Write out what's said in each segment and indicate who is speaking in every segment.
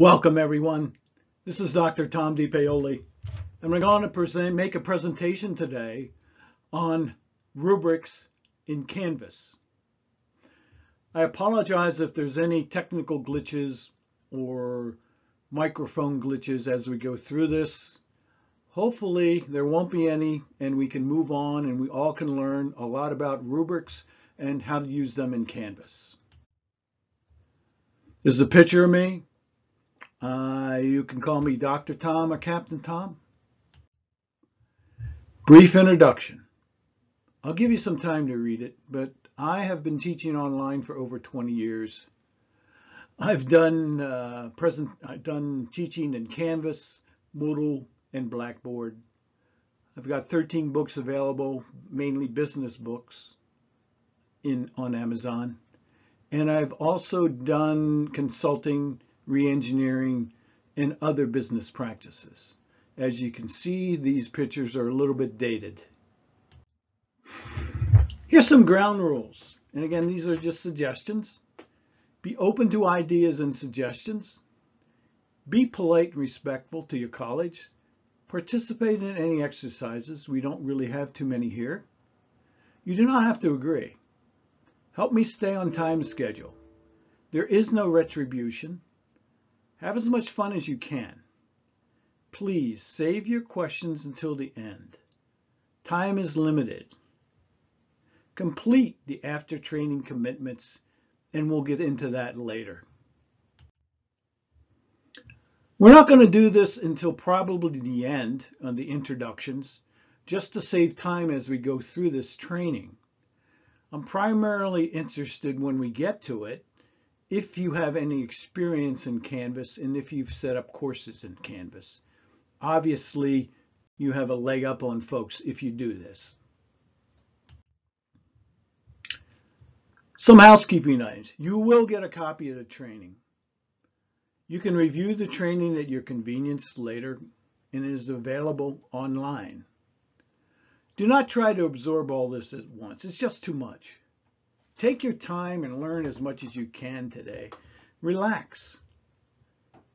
Speaker 1: Welcome everyone. This is Dr. Tom DiPaoli, and we're going to make a presentation today on rubrics in Canvas. I apologize if there's any technical glitches or microphone glitches as we go through this. Hopefully there won't be any, and we can move on and we all can learn a lot about rubrics and how to use them in Canvas. This is a picture of me. You can call me Dr. Tom or Captain Tom. Brief introduction. I'll give you some time to read it, but I have been teaching online for over 20 years. I've done teaching in Canvas, Moodle, and Blackboard. I've got 13 books available, mainly business books, on Amazon. And I've also done consulting, re-engineering, and other business practices. As you can see, these pictures are a little bit dated. Here's some ground rules. And again, these are just suggestions. Be open to ideas and suggestions. Be polite and respectful to your colleagues. Participate in any exercises. We don't really have too many here. You do not have to agree. Help me stay on time schedule. There is no retribution. Have as much fun as you can. Please save your questions until the end. Time is limited. Complete the after training commitments, and we'll get into that later. We're not going to do this until probably the end on the introductions, just to save time as we go through this training. I'm primarily interested when we get to it if you have any experience in Canvas and if you've set up courses in Canvas. Obviously, you have a leg up on folks if you do this. Some housekeeping items. You will get a copy of the training. You can review the training at your convenience later, and it is available online. Do not try to absorb all this at once. It's just too much. Take your time and learn as much as you can today. Relax.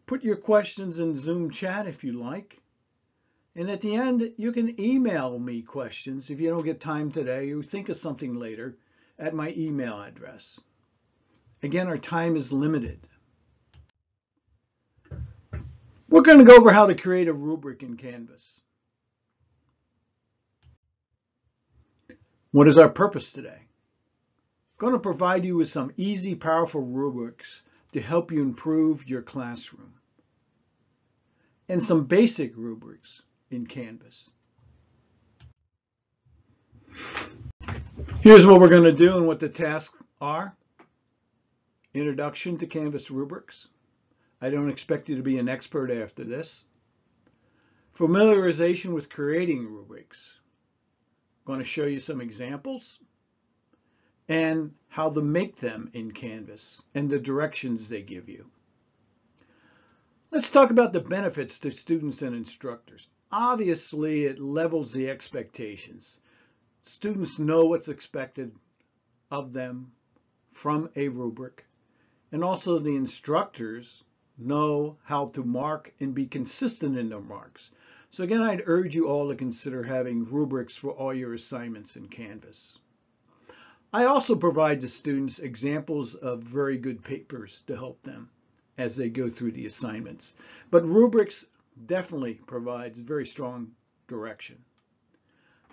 Speaker 1: Put your questions in Zoom chat if you like. And at the end, you can email me questions if you don't get time today or think of something later at my email address. Again, our time is limited. We're going to go over how to create a rubric in Canvas. What is our purpose today? I'm going to provide you with some easy, powerful rubrics to help you improve your classroom, and some basic rubrics in Canvas. Here's what we're going to do and what the tasks are. Introduction to Canvas rubrics. I don't expect you to be an expert after this. Familiarization with creating rubrics. I'm going to show you some examples and how to make them in Canvas and the directions they give you. Let's talk about the benefits to students and instructors. Obviously, it levels the expectations. Students know what's expected of them from a rubric, and also the instructors know how to mark and be consistent in their marks. So again, I'd urge you all to consider having rubrics for all your assignments in Canvas. I also provide the students examples of very good papers to help them as they go through the assignments. But rubrics definitely provides very strong direction.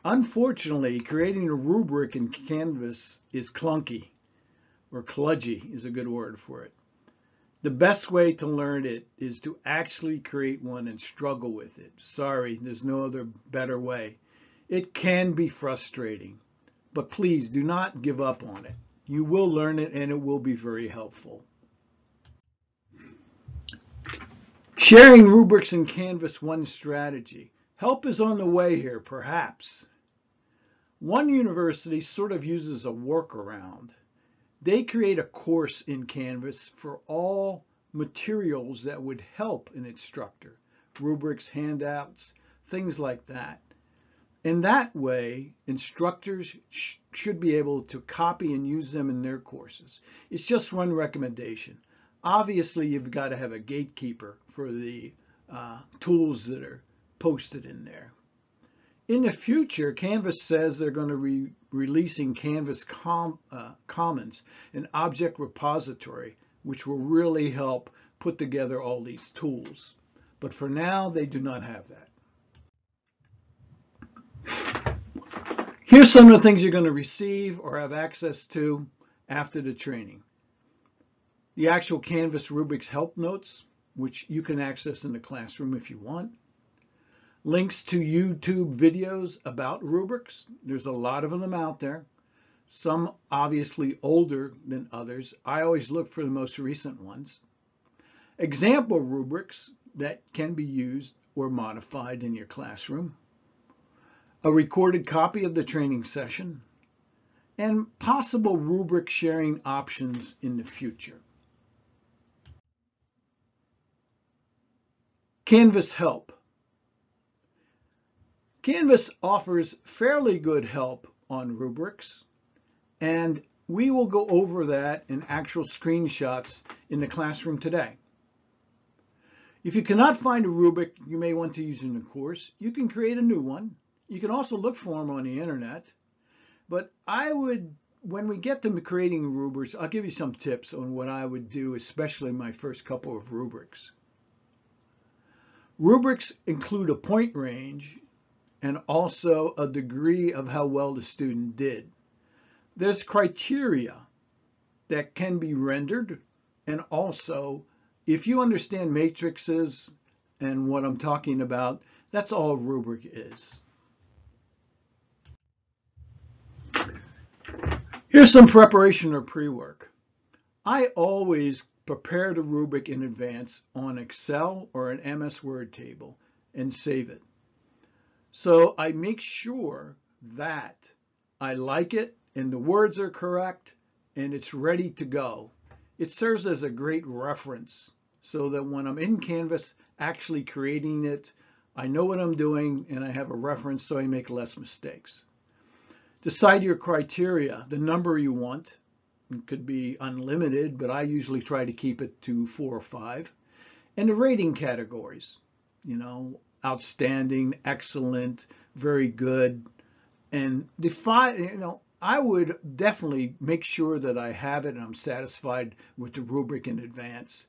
Speaker 1: Unfortunately, creating a rubric in Canvas is clunky, or kludgy is a good word for it. The best way to learn it is to actually create one and struggle with it. Sorry, there's no other better way. It can be frustrating, but please do not give up on it. You will learn it and it will be very helpful. Sharing rubrics in Canvas, one strategy. Help is on the way here, perhaps. One university sort of uses a workaround. They create a course in Canvas for all materials that would help an instructor. Rubrics, handouts, things like that. In that way, instructors should be able to copy and use them in their courses. It's just one recommendation. Obviously, you've got to have a gatekeeper for the tools that are posted in there. In the future, Canvas says they're going to be releasing Canvas Commons, an object repository, which will really help put together all these tools. But for now, they do not have that. Here's some of the things you're going to receive or have access to after the training. The actual Canvas Rubrics help notes, which you can access in the classroom if you want. Links to YouTube videos about rubrics. There's a lot of them out there. Some obviously older than others. I always look for the most recent ones. Example rubrics that can be used or modified in your classroom. A recorded copy of the training session. And possible rubric sharing options in the future. Canvas help. Canvas offers fairly good help on rubrics, and we will go over that in actual screenshots in the classroom today. If you cannot find a rubric you may want to use in the course, you can create a new one. You can also look for them on the internet, but when we get to creating rubrics, I'll give you some tips on what I would do, especially my first couple of rubrics. Rubrics include a point range and also a degree of how well the student did. There's criteria that can be rendered, and also if you understand matrices and what I'm talking about, that's all a rubric is. Here's some preparation or pre-work. I always prepare the rubric in advance on Excel or an MS Word table and save it. So I make sure that I like it and the words are correct and it's ready to go. It serves as a great reference so that when I'm in Canvas actually creating it, I know what I'm doing and I have a reference so I make less mistakes. Decide your criteria, the number you want. It could be unlimited, but I usually try to keep it to 4 or 5. And the rating categories, outstanding, excellent, very good. And I would definitely make sure that I have it and I'm satisfied with the rubric in advance.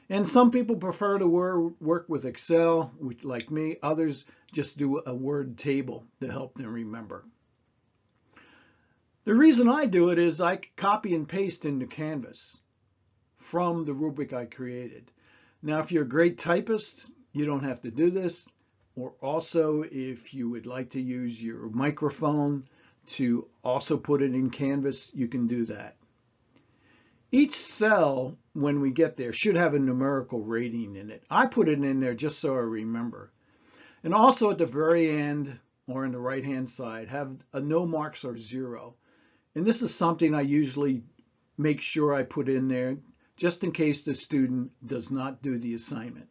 Speaker 1: And some people prefer to work with Excel, which, like me. Others just do a word table to help them remember. The reason I do it is I copy and paste into Canvas from the rubric I created. Now, if you're a great typist, you don't have to do this. Or also, if you would like to use your microphone to also put it in Canvas, you can do that. Each cell, when we get there, should have a numerical rating in it. I put it in there just so I remember. And also at the very end, or on the right-hand side, have a no marks or 0. And this is something I usually make sure I put in there just in case the student does not do the assignment.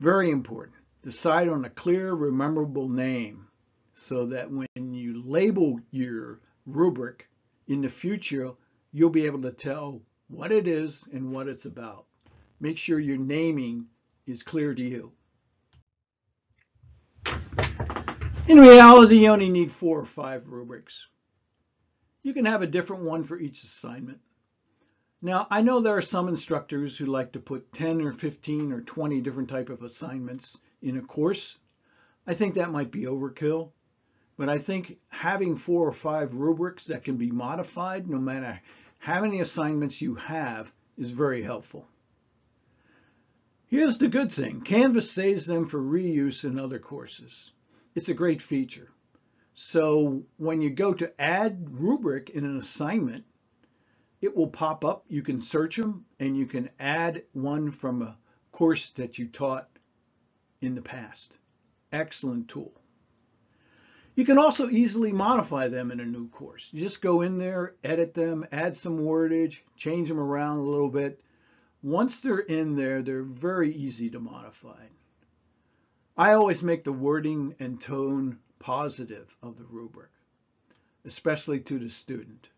Speaker 1: Very important. Decide on a clear, rememberable name so that when you label your rubric in the future, you'll be able to tell what it is and what it's about. Make sure your naming is clear to you. In reality, you only need 4 or 5 rubrics. You can have a different one for each assignment. Now, I know there are some instructors who like to put 10 or 15 or 20 different type of assignments in a course. I think that might be overkill, but I think having 4 or 5 rubrics that can be modified no matter how many assignments you have is very helpful. Here's the good thing. Canvas saves them for reuse in other courses. It's a great feature. So when you go to add rubric in an assignment, it will pop up. You can search them and you can add one from a course that you taught in the past. Excellent tool. You can also easily modify them in a new course. You just go in there, edit them, add some wordage, change them around a little bit. Once they're in there, they're very easy to modify. I always make the wording and tone positive of the rubric, especially to the student.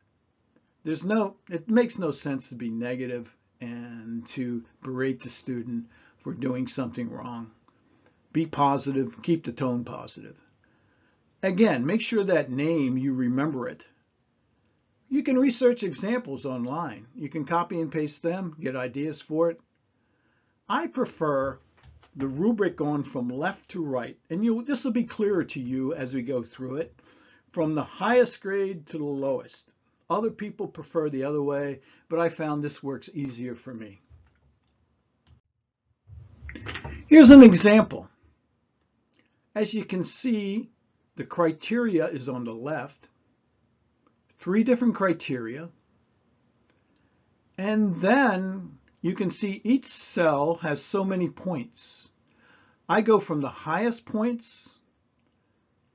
Speaker 1: It makes no sense to be negative. and to berate the student for doing something wrong. Be positive, keep the tone positive. Again, make sure that name, you remember it. You can research examples online. You can copy and paste them, get ideas for it. I prefer the rubric going from left to right, and this will be clearer to you as we go through it, from the highest grade to the lowest. Other people prefer the other way, but I found this works easier for me. Here's an example. As you can see, the criteria is on the left, 3 different criteria, and then you can see each cell has so many points. I go from the highest points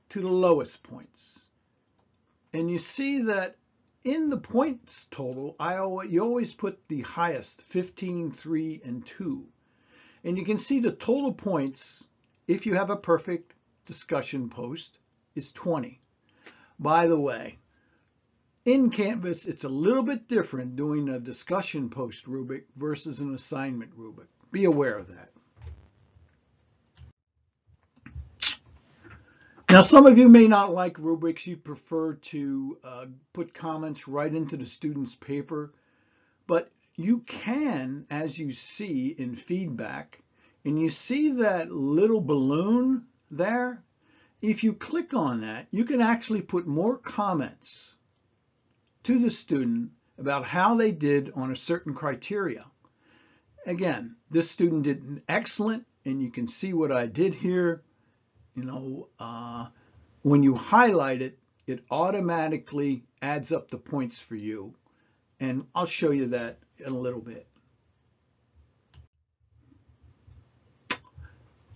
Speaker 1: to the lowest points. And you see that in the points total, you always put the highest, 15, 3, and 2. And you can see the total points, if you have a perfect discussion post, is 20. By the way, in Canvas, it's a little bit different doing a discussion post rubric versus an assignment rubric. Be aware of that. Now, some of you may not like rubrics. You prefer to put comments right into the student's paper, but you can, as you see in feedback, and you see that little balloon there, if you click on that, you can actually put more comments to the student about how they did on a certain criteria. Again, this student did an excellent, and you can see what I did here. When you highlight it, it automatically adds up the points for you. And I'll show you that in a little bit.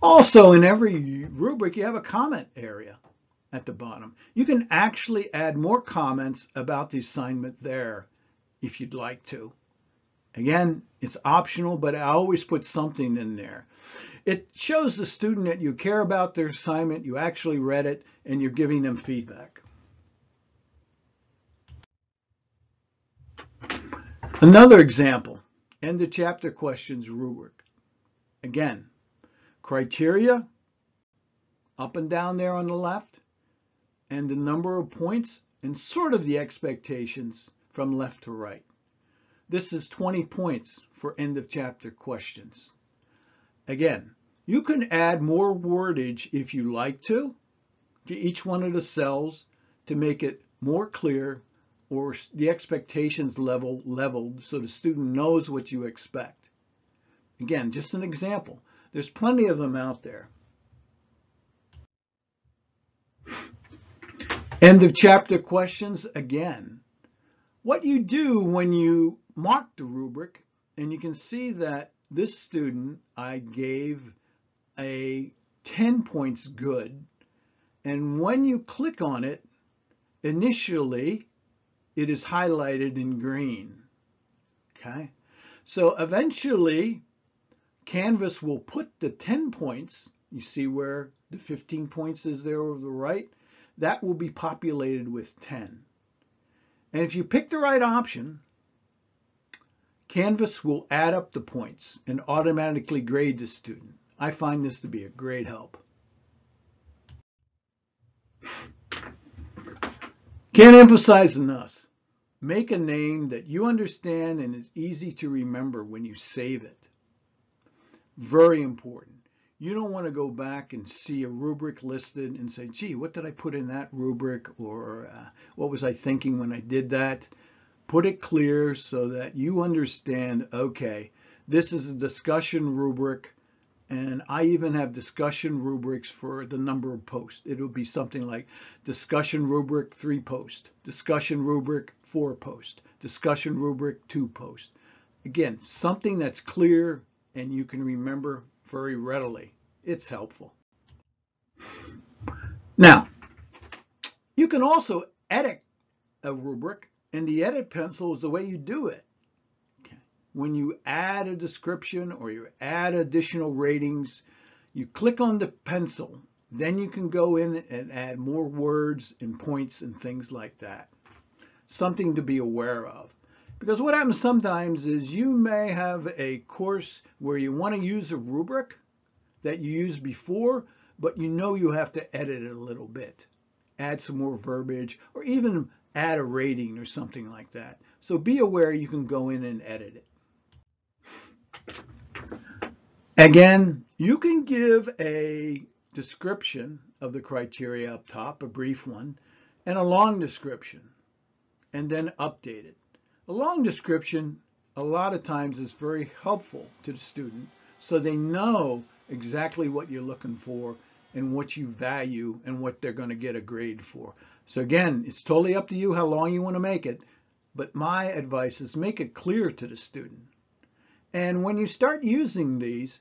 Speaker 1: Also, in every rubric, you have a comment area at the bottom. You can actually add more comments about the assignment there if you'd like to. Again, it's optional, but I always put something in there. It shows the student that you care about their assignment, you actually read it, and you're giving them feedback. Another example, end of chapter questions rubric. Again, criteria, up and down there on the left, and the number of points, and sort of the expectations from left to right. This is 20 points for end of chapter questions. Again, you can add more wordage if you like to each one of the cells to make it more clear, or the expectations leveled so the student knows what you expect. Again, just an example. There's plenty of them out there. End of chapter questions again. What you do when you mark the rubric, and you can see that this student I gave a 10 points good, and when you click on it, initially it is highlighted in green. Okay, so eventually Canvas will put the 10 points, you see where the 15 points is there over the right, that will be populated with 10. And if you pick the right option, Canvas will add up the points and automatically grade the student. I find this to be a great help. Can't emphasize enough. Make a name that you understand and is easy to remember when you save it. Very important. You don't want to go back and see a rubric listed and say, gee, what did I put in that rubric? Or what was I thinking when I did that? Put it clear so that you understand, okay, this is a discussion rubric, and I even have discussion rubrics for the number of posts. It'll be something like discussion rubric 3 posts, discussion rubric 4 posts, discussion rubric 2 posts. Again, something that's clear and you can remember very readily. It's helpful. Now, you can also edit a rubric, and the edit pencil is the way you do it. Okay. When you add a description or you add additional ratings, you click on the pencil, then you can go in and add more words and points and things like that. Something to be aware of. Because what happens sometimes is you may have a course where you want to use a rubric that you used before, but you know you have to edit it a little bit, add some more verbiage, or even add a rating or something like that. So be aware you can go in and edit it. Again, you can give a description of the criteria up top, a brief one, and a long description, and then update it. A long description, a lot of times, is very helpful to the student so they know exactly what you're looking for and what you value and what they're going to get a grade for. So again, it's totally up to you how long you want to make it, but my advice is make it clear to the student. And when you start using these,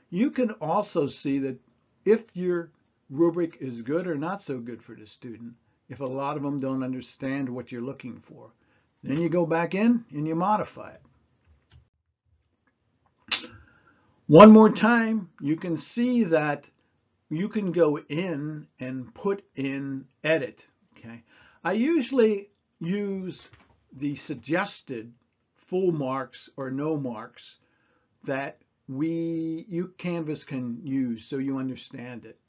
Speaker 1: you can also see that if your rubric is good or not so good for the student, if a lot of them don't understand what you're looking for. Then you go back in and you modify it. One more time, you can see that you can go in and put in edit. Okay, I usually use the suggested full marks or no marks that Canvas can use so you understand it.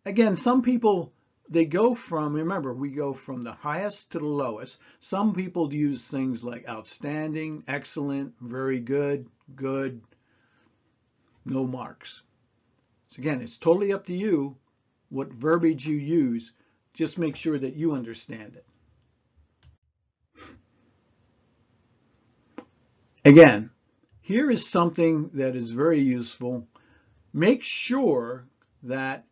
Speaker 1: Again, some people, they go from, remember, we go from the highest to the lowest. Some people use things like outstanding, excellent, very good, good, no marks. So again, it's totally up to you what verbiage you use. Just make sure that you understand it. Again, here is something that is very useful. Make sure that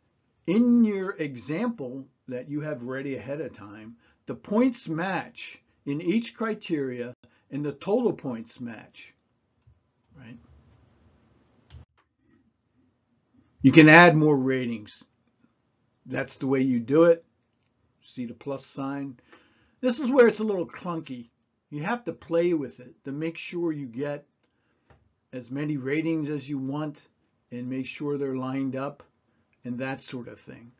Speaker 1: in your example that you have ready ahead of time, the points match in each criteria and the total points match, right? You can add more ratings. That's the way you do it. See the plus sign? This is where it's a little clunky. You have to play with it to make sure you get as many ratings as you want and make sure they're lined up and that sort of thing.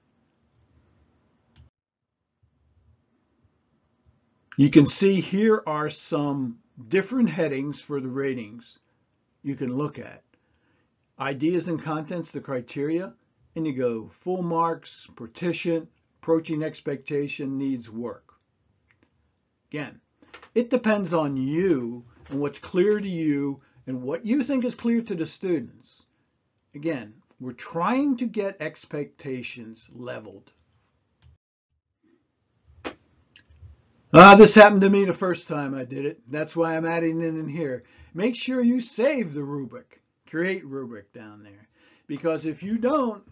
Speaker 1: You can see here are some different headings for the ratings you can look at. Ideas and contents, the criteria, and you go full marks, proficient, approaching expectation, needs work. Again, it depends on you and what's clear to you and what you think is clear to the students. Again, we're trying to get expectations leveled. This happened to me the first time I did it. That's why I'm adding it in here. Make sure you save the rubric. Create rubric down there. Because if you don't,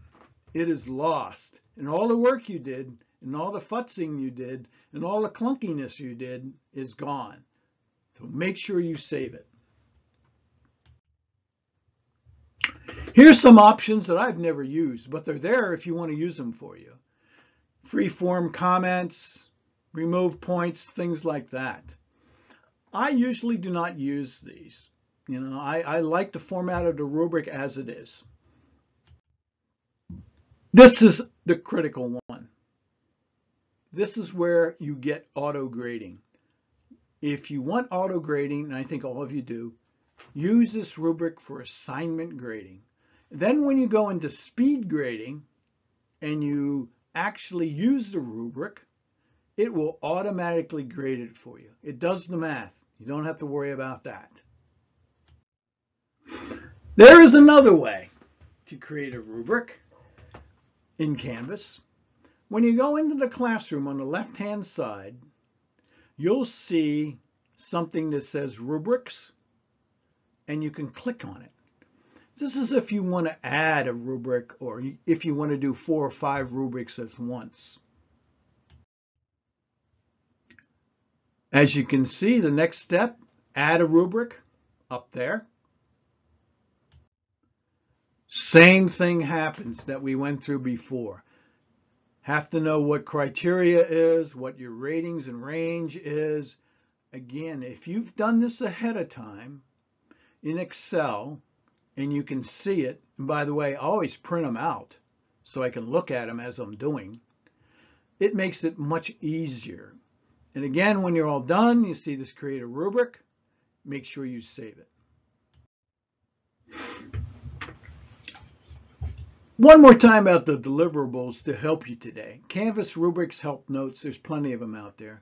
Speaker 1: it is lost. And all the work you did, and all the futzing you did, and all the clunkiness you did is gone. So make sure you save it. Here's some options that I've never used, but they're there if you want to use them for you. Free-form comments, remove points, things like that. I usually do not use these. I like the format of the rubric as it is. This is the critical one. This is where you get auto grading. If you want auto grading, and I think all of you do, use this rubric for assignment grading. Then when you go into speed grading and you actually use the rubric, it will automatically grade it for you. It does the math. You don't have to worry about that. There is another way to create a rubric in Canvas. When you go into the classroom on the left-hand side, you'll see something that says Rubrics, and you can click on it. This is if you want to add a rubric or if you want to do 4 or 5 rubrics at once. As you can see, the next step, add a rubric up there. Same thing happens that we went through before. Have to know what criteria is, what your ratings and range is. Again, if you've done this ahead of time in Excel and you can see it, and by the way, I always print them out so I can look at them as I'm doing, it makes it much easier. And again, when you're all done, you see this create a rubric. make sure you save it. One more time about the deliverables to help you today. Canvas rubrics, help notes, there's plenty of them out there.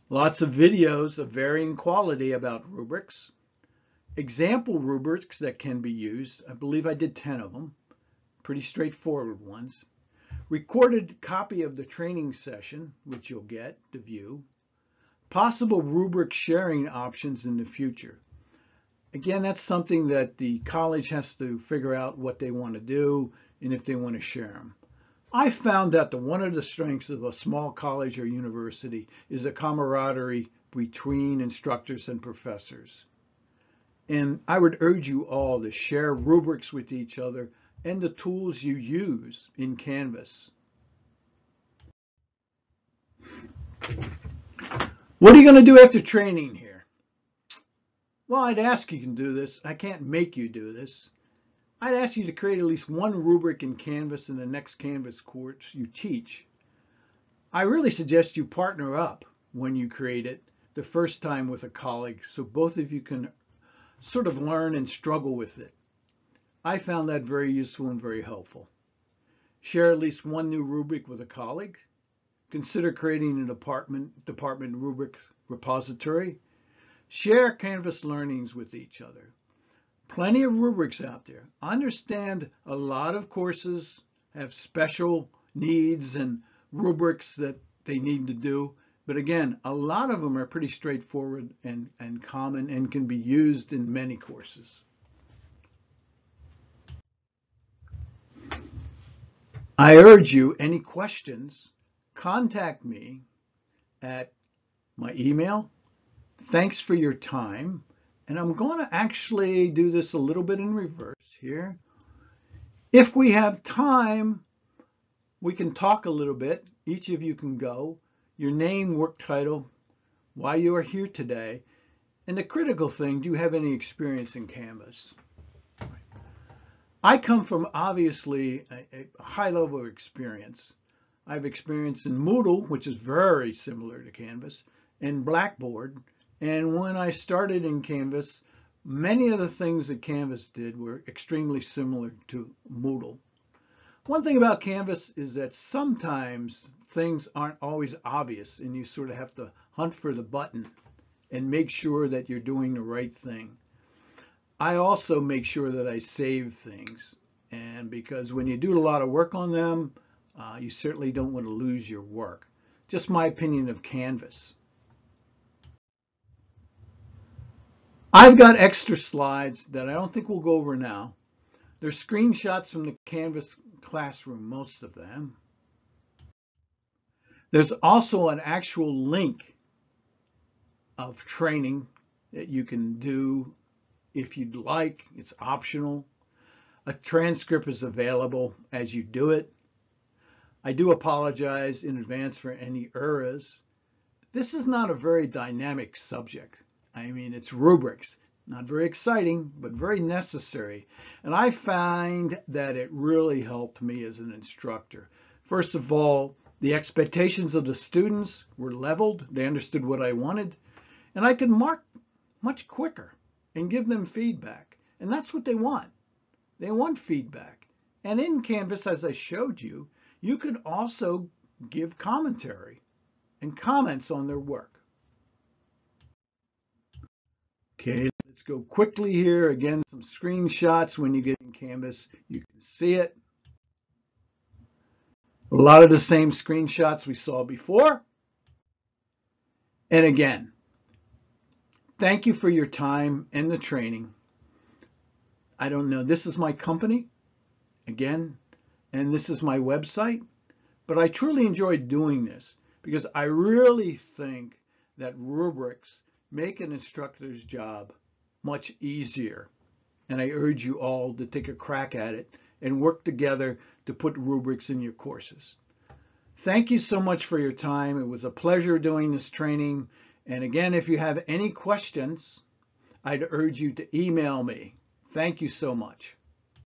Speaker 1: Lots of videos of varying quality about rubrics. Example rubrics that can be used. I believe I did 10 of them. Pretty straightforward ones. Recorded copy of the training session, which you'll get to view. Possible rubric sharing options in the future. Again, that's something that the college has to figure out what they want to do and if they want to share them. I found that one of the strengths of a small college or university is the camaraderie between instructors and professors. And I would urge you all to share rubrics with each other and the tools you use in Canvas. What are you going to do after training here? Well, I'd ask you can do this. I can't make you do this. I'd ask you to create at least one rubric in Canvas in the next Canvas course you teach. I really suggest you partner up when you create it the first time with a colleague so both of you can sort of learn and struggle with it. I found that very useful and very helpful. Share at least one new rubric with a colleague. Consider creating a department rubric repository. Share Canvas learnings with each other. Plenty of rubrics out there. Understand a lot of courses have special needs and rubrics that they need to do. But again, a lot of them are pretty straightforward and common and can be used in many courses. I urge you, any questions, contact me at my email. Thanks for your time. And I'm going to actually do this a little bit in reverse here. If we have time, we can talk a little bit. Each of you can go. Your name, work title, why you are here today, and the critical thing, do you have any experience in Canvas? I come from obviously a high level of experience. I have experience in Moodle, which is very similar to Canvas, and Blackboard. And when I started in Canvas, many of the things that Canvas did were extremely similar to Moodle. One thing about Canvas is that sometimes things aren't always obvious and you sort of have to hunt for the button and make sure that you're doing the right thing. I also make sure that I save things, and because when you do a lot of work on them, you certainly don't want to lose your work. Just my opinion of Canvas. I've got extra slides that I don't think we'll go over now. They're screenshots from the Canvas classroom, most of them. There's also an actual link of training that you can do if you'd like. It's optional. A transcript is available as you do it. I do apologize in advance for any errors. This is not a very dynamic subject. I mean, it's rubrics. Not very exciting, but very necessary. And I find that it really helped me as an instructor. First of all, the expectations of the students were leveled. They understood what I wanted. And I could mark much quicker and give them feedback. And that's what they want. They want feedback. And in Canvas, as I showed you, you could also give commentary and comments on their work. Okay, let's go quickly here. Again, some screenshots. When you get in Canvas, you can see it. A lot of the same screenshots we saw before. And again, thank you for your time and the training. I don't know, this is my company, again, and this is my website, but I truly enjoyed doing this because I really think that rubrics make an instructor's job much easier. And I urge you all to take a crack at it and work together to put rubrics in your courses. Thank you so much for your time. It was a pleasure doing this training. And again, if you have any questions, I'd urge you to email me. Thank you so much.